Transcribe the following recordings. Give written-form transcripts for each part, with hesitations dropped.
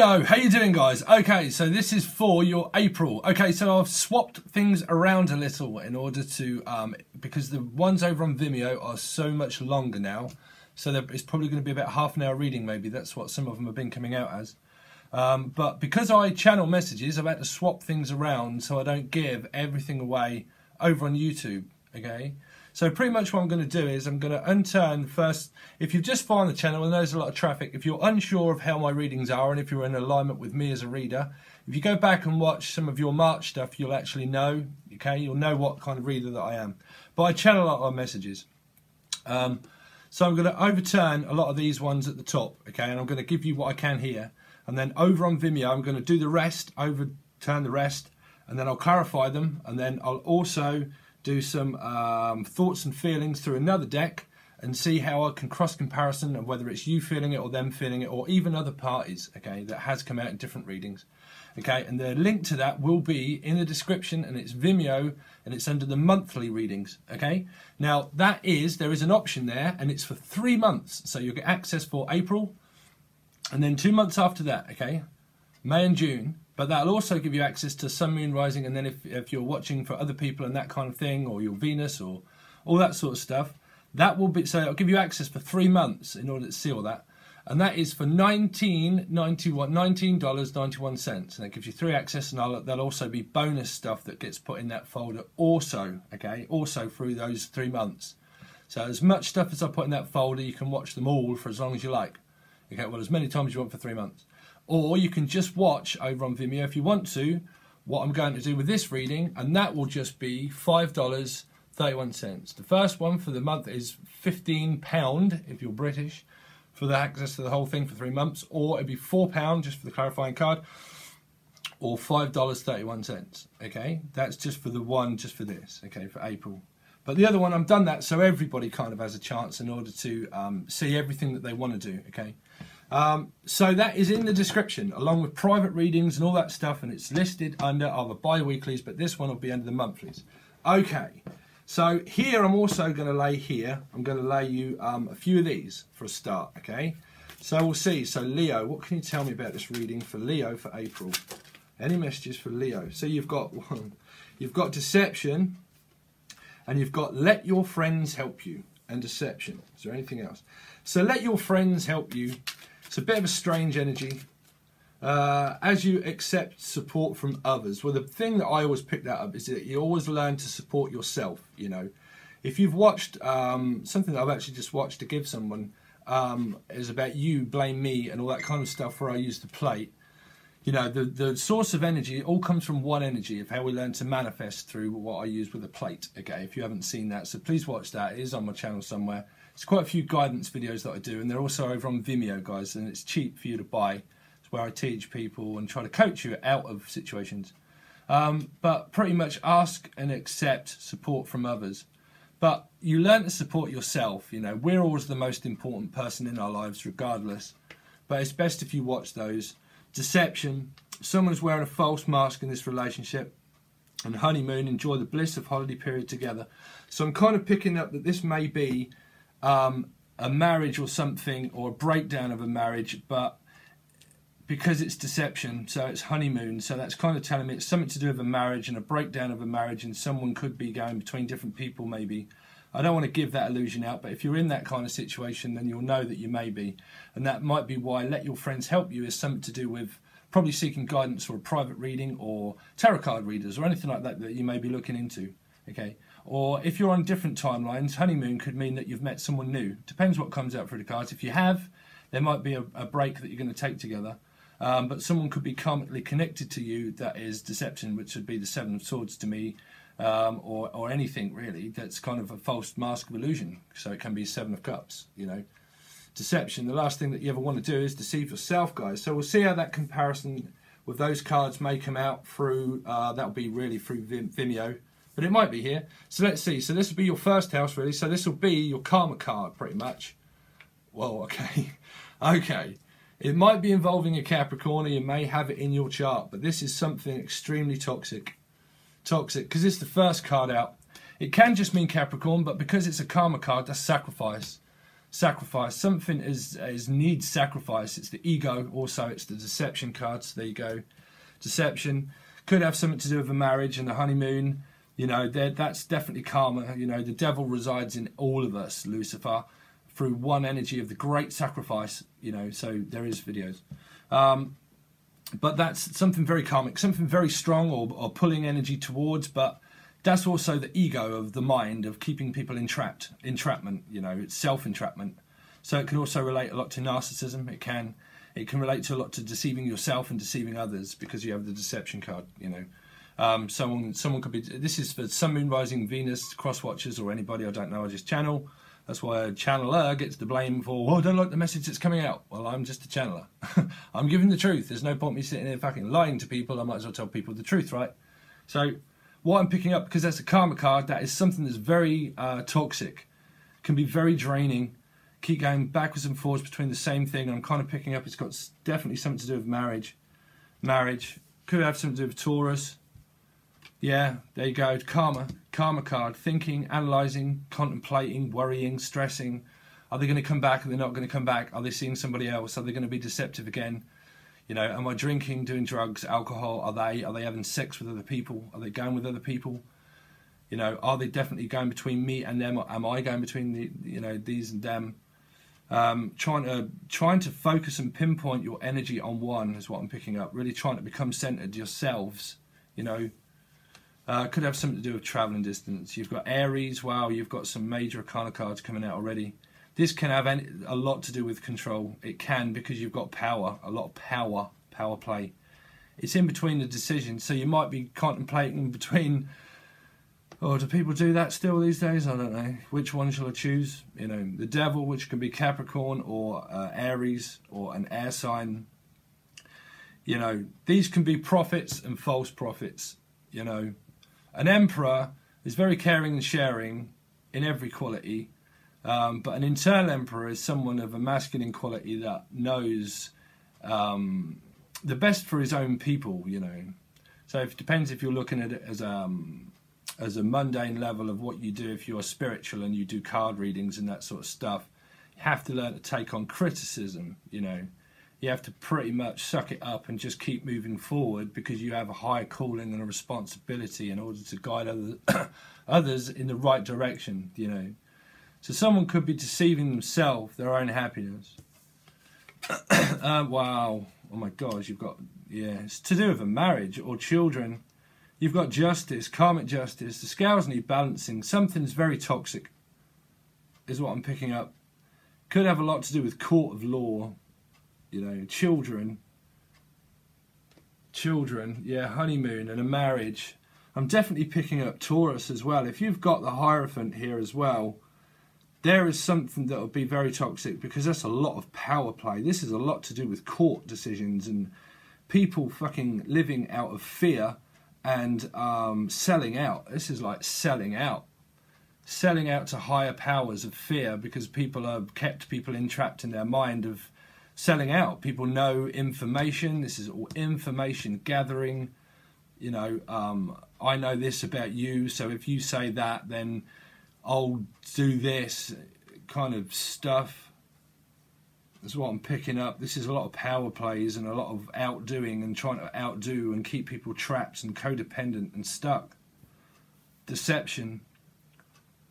Leo, how you doing, guys? Okay, so this is for your April. Okay, so I've swapped things around a little in order to, because the ones over on Vimeo are so much longer now, so it's probably going to be about half an hour reading maybe. That's what some of them have been coming out as. But because I channel messages, I've had to swap things around so I don't give everything away over on YouTube, okay? So pretty much what I'm going to do is I'm going to unturn first. If you've just found the channel and there's a lot of traffic, if you're unsure of how my readings are and if you're in alignment with me as a reader, if you go back and watch some of your March stuff, you'll actually know, okay? You'll know what kind of reader that I am. But I channel a lot of messages. So I'm going to overturn a lot of these ones at the top, okay? And I'm going to give you what I can here. And then over on Vimeo, I'm going to do the rest, overturn the rest, and then I'll clarify them. And then I'll also do some thoughts and feelings through another deck and see how I can cross comparison of whether it's you feeling it or them feeling it or even other parties, okay, that has come out in different readings, okay. And the link to that will be in the description, and it's Vimeo, and it's under the monthly readings, okay. Now there is an option there, and it's for 3 months, so you'll get access for April and then 2 months after that, okay, May and June. But that'll also give you access to Sun, Moon, Rising, and then if you're watching for other people and that kind of thing, or your Venus, or all that sort of stuff, that will be, so it'll give you access for 3 months in order to see all that. And that is for $19.91, and that gives you 3 access, and there'll also be bonus stuff that gets put in that folder also, okay, also through those 3 months. So as much stuff as I put in that folder, you can watch them all for as long as you like. Okay, well, as many times as you want for 3 months. Or you can just watch over on Vimeo if you want to what I'm going to do with this reading, and that will just be $5.31. The first one for the month is £15 if you're British for the access to the whole thing for 3 months, or it'd be £4 just for the clarifying card, or $5.31. Okay, that's just for the one, just for this, okay, for April. But the other one, I've done that so everybody kind of has a chance in order to see everything that they want to do, okay. So that is in the description, along with private readings and all that stuff, and it's listed under other bi-weeklies, but this one will be under the monthlies. Okay, so here I'm also going to lay here, I'm going to lay you a few of these for a start, okay? So we'll see. So Leo, what can you tell me about this reading for Leo for April? Any messages for Leo? So you've got one, you've got deception, and you've got let your friends help you, and deception. Is there anything else? So let your friends help you. It's a bit of a strange energy. As you accept support from others. Well, the thing that I always pick that up is that you always learn to support yourself, you know. If you've watched something that I've actually just watched to give someone, is about you, blame me, and all that kind of stuff where I use the plate. You know, the source of energy, it all comes from one energy of how we learn to manifest through what I use with a plate, okay, if you haven't seen that. So please watch that. It is on my channel somewhere. It's quite a few guidance videos that I do, and they're also over on Vimeo, guys, and it's cheap for you to buy. It's where I teach people and try to coach you out of situations. But pretty much ask and accept support from others. But you learn to support yourself, you know. We're always the most important person in our lives regardless. But it's best if you watch those. Deception, someone's wearing a false mask in this relationship. And honeymoon, enjoy the bliss of holiday period together. So I'm kind of picking up that this may be a marriage or something, or a breakdown of a marriage, but because it's deception, so it's honeymoon, so that's kind of telling me it's something to do with a marriage and a breakdown of a marriage, and someone could be going between different people maybe. I don't want to give that illusion out, but if you're in that kind of situation, then you'll know that you may be, and that might be why let your friends help you is something to do with probably seeking guidance or a private reading or tarot card readers or anything like that that you may be looking into, okay? Or if you're on different timelines, honeymoon could mean that you've met someone new. Depends what comes out through the cards. If you have, there might be a break that you're going to take together. But someone could be karmically connected to you that is deception, which would be the Seven of Swords to me, or anything really that's kind of a false mask of illusion. So it can be Seven of Cups, you know. Deception, the last thing that you ever want to do is deceive yourself, guys. So we'll see how that comparison with those cards may come out through, that'll be really through Vimeo. But it might be here. So let's see. So this will be your first house, really. So this will be your karma card, pretty much. Well, okay. Okay. It might be involving a Capricorn, or you may have it in your chart. But this is something extremely toxic. Toxic, because it's the first card out. It can just mean Capricorn, but because it's a karma card, that's sacrifice. sacrifice. Something is needs sacrifice. It's the ego. Also, it's the deception cards. There you go. Deception could have something to do with a marriage and the honeymoon. You know, that's definitely karma. You know, the devil resides in all of us, Lucifer, through one energy of the great sacrifice. You know, so there is videos. But that's something very karmic, something very strong or pulling energy towards, but that's also the ego of the mind of keeping people entrapment, you know, it's self-entrapment. So it can also relate a lot to narcissism. It can relate to a lot to deceiving yourself and deceiving others because you have the deception card, you know. Someone could be, this is for Sun, Moon, Rising, Venus, cross-watchers or anybody I don't know, I just channel. That's why a channeler gets the blame for, oh, I don't like the message that's coming out. Well, I'm just a channeler. I'm giving the truth. There's no point me sitting here fucking lying to people. I might as well tell people the truth, right? So what I'm picking up, because that's a karma card, that is something that's very toxic, can be very draining, keep going backwards and forwards between the same thing. And I'm kind of picking up, it's got definitely something to do with marriage. Marriage. Could have something to do with Taurus. Yeah, there you go. Karma card. Thinking, analysing, contemplating, worrying, stressing. Are they going to come back? Are they not going to come back? Are they seeing somebody else? Are they going to be deceptive again? You know, am I drinking, doing drugs, alcohol? Are they having sex with other people? Are they going with other people? You know, are they definitely going between me and them? Or am I going between the, you know, these and them? Trying to focus and pinpoint your energy on one is what I'm picking up. Really trying to become centered yourselves, you know. Could have something to do with travel and distance. You've got Aries. Wow, you've got some major arcana cards coming out already. This can have a lot to do with control. It can, because you've got power, a lot of power play. It's in between the decisions, so you might be contemplating between, oh, do people do that still these days? I don't know. Which one shall I choose? You know, the devil, which can be Capricorn or Aries or an air sign. You know, these can be prophets and false prophets, you know. An emperor is very caring and sharing in every quality, but an internal emperor is someone of a masculine quality that knows the best for his own people, you know. So it depends if you're looking at it as a mundane level of what you do. If you're spiritual and you do card readings and that sort of stuff, you have to learn to take on criticism, you know. You have to pretty much suck it up and just keep moving forward, because you have a high calling and a responsibility in order to guide others in the right direction, you know. So someone could be deceiving themselves, their own happiness. Wow. Oh my gosh, you've got, yeah, it's to do with a marriage or children. You've got justice, karmic justice. The scales need balancing. Something's very toxic is what I'm picking up. Could have a lot to do with court of law. You know, children, yeah, honeymoon and a marriage. I'm definitely picking up Taurus as well. If you've got the Hierophant here as well, there is something that will be very toxic, because that's a lot of power play. This is a lot to do with court decisions and people fucking living out of fear and selling out. This is like selling out to higher powers of fear, because people have kept people entrapped in their mind of selling out. People know information. This is all information gathering. You know, I know this about you, so if you say that, then I'll do this kind of stuff. That's what I'm picking up. This is a lot of power plays and a lot of outdoing and trying to outdo and keep people trapped and codependent and stuck. Deception.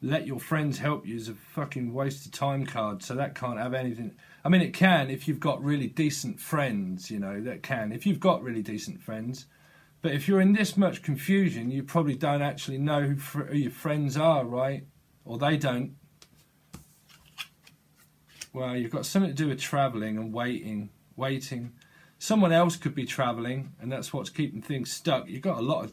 Let your friends help you is a fucking waste of time card, so that can't have anything. I mean, it can if you've got really decent friends, you know, that can. If you've got really decent friends. But if you're in this much confusion, you probably don't actually know who your friends are, right? Or they don't. Well, you've got something to do with travelling and waiting. Someone else could be travelling, and that's what's keeping things stuck. You've got a lot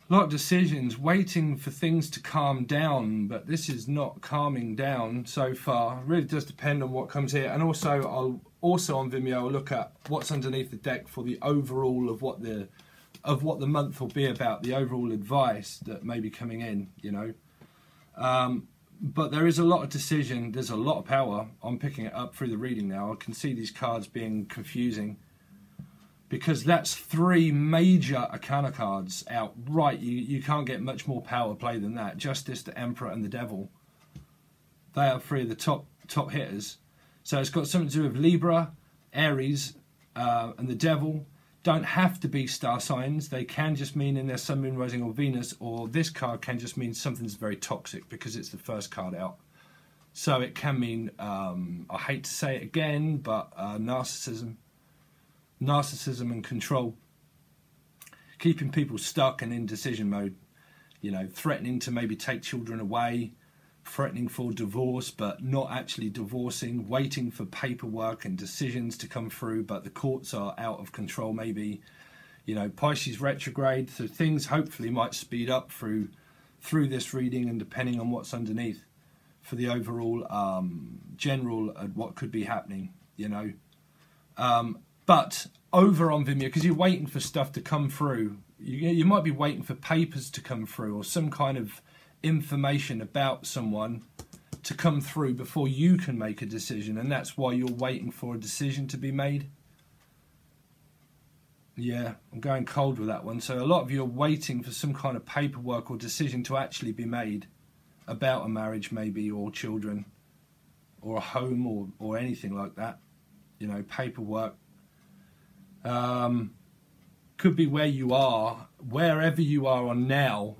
of decisions, waiting for things to calm down, but this is not calming down so far. It really does depend on what comes here. And also, I'll on Vimeo I'll look at what's underneath the deck for the overall of what the month will be about, the overall advice that may be coming in, you know. But there is a lot of decision. There's a lot of power. I'm picking it up through the reading now. I can see these cards being confusing, because that's 3 major arcana cards out. Right, you can't get much more power play than that. Justice, the Emperor, and the Devil. They are three of the top hitters. So it's got something to do with Libra, Aries, and the Devil. Don't have to be star signs. They can just mean in their Sun, Moon, Rising, or Venus. Or this card can just mean something's very toxic because it's the first card out. So it can mean, I hate to say it again, but narcissism and control. Keeping people stuck and in decision mode. You know, threatening to maybe take children away. Threatening for divorce but not actually divorcing, waiting for paperwork and decisions to come through, but the courts are out of control maybe. You know, Pisces retrograde, so things hopefully might speed up through this reading, and depending on what's underneath for the overall general what could be happening, you know. But over on Vimeo, because you're waiting for stuff to come through, you might be waiting for papers to come through or some kind of information about someone to come through before you can make a decision, and that's why you're waiting for a decision to be made. Yeah, I'm going cold with that one. So a lot of you are waiting for some kind of paperwork or decision to actually be made about a marriage maybe, or children, or a home, or anything like that. You know, paperwork. Could be where you are, wherever you are on now,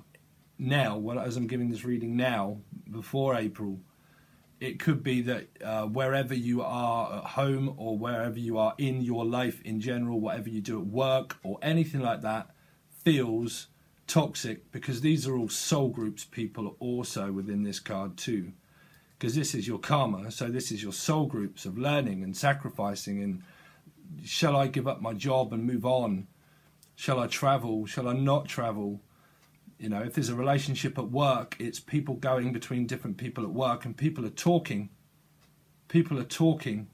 well, as I'm giving this reading now, before April, it could be that wherever you are at home, or wherever you are in your life in general, whatever you do at work or anything like that, feels toxic, because these are all soul groups people also within this card too, because this is your karma. So this is your soul groups of learning and sacrificing, and shall I give up my job and move on? Shall I travel? Shall I not travel? You know, if there's a relationship at work, it's people going between different people at work, and people are talking. People are talking.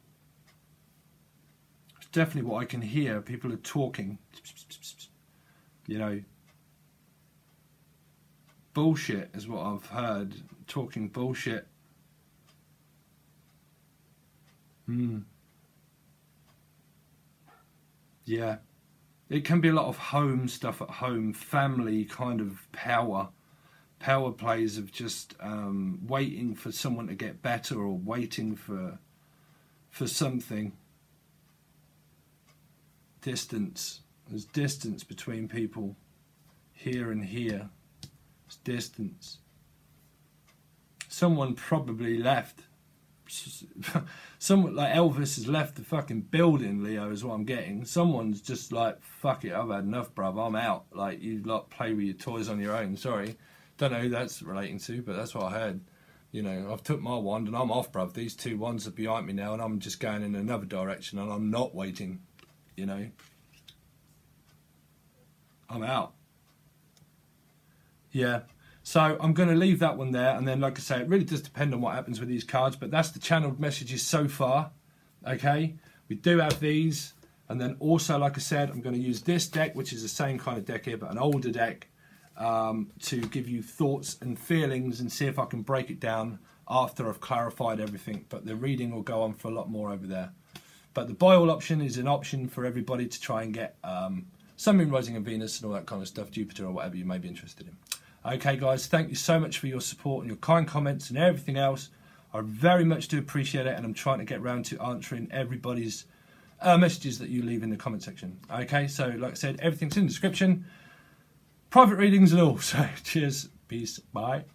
It's definitely what I can hear. People are talking. You know, bullshit is what I've heard. Talking bullshit. Yeah. It can be a lot of home stuff at home, family kind of power plays of just waiting for someone to get better, or waiting for something. Distance. There's distance between people here and here. It's distance. Someone probably left. Someone like Elvis has left the fucking building, Leo, is what I'm getting. Someone's just like, fuck it, I've had enough, bruv, I'm out. Like, you lot play with your toys on your own. Sorry, don't know who that's relating to, but that's what I heard. You know, I've took my wand and I'm off, bruv. These two wands are behind me now, and I'm just going in another direction, and I'm not waiting. You know, I'm out. Yeah. So I'm going to leave that one there, and then, like I say, it really does depend on what happens with these cards, but that's the channeled messages so far. Okay, we do have these, and then also, like I said, I'm going to use this deck, which is the same kind of deck here, but an older deck, to give you thoughts and feelings, and see if I can break it down after I've clarified everything. But the reading will go on for a lot more over there. But the buy all option is an option for everybody to try and get Sun, Moon, Rising, and Venus, and all that kind of stuff, Jupiter, or whatever you may be interested in. Okay, guys, thank you so much for your support and your kind comments and everything else. I very much do appreciate it, and I'm trying to get round to answering everybody's messages that you leave in the comment section. Okay, so like I said, everything's in the description, private readings and all. So cheers, peace, bye.